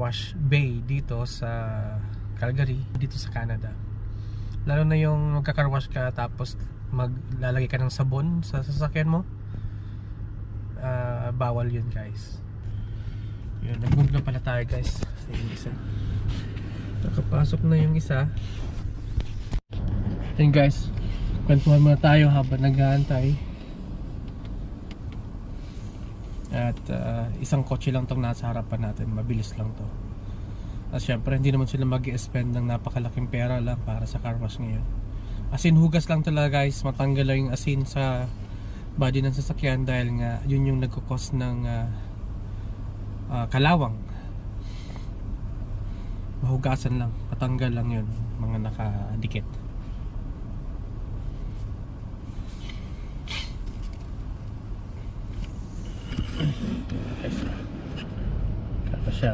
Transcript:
wash bay dito sa Calgary, dito sa Canada. Lalo na yung magka-car wash ka tapos maglalagay ka ng sabon sa sasakyan mo, bawal yun guys. Yun, nag-move na pala tayo guys sa yung isa. Nakapasok na yung isa. Yun guys, kwentuhan muna tayo habang nag-aantay. At isang kotse lang tong nasa harapan natin, mabilis lang to. At syempre hindi naman sila mag-i-spend ng napakalaking pera lang para sa car wash ngayon. Asin hugas lang talaga guys, matanggal lang yung asin sa body ng sasakyan dahil nga yun yung nagkukos ng kalawang. Mahugasan lang, patanggal lang yun, mga nakadikit. Kapa siya.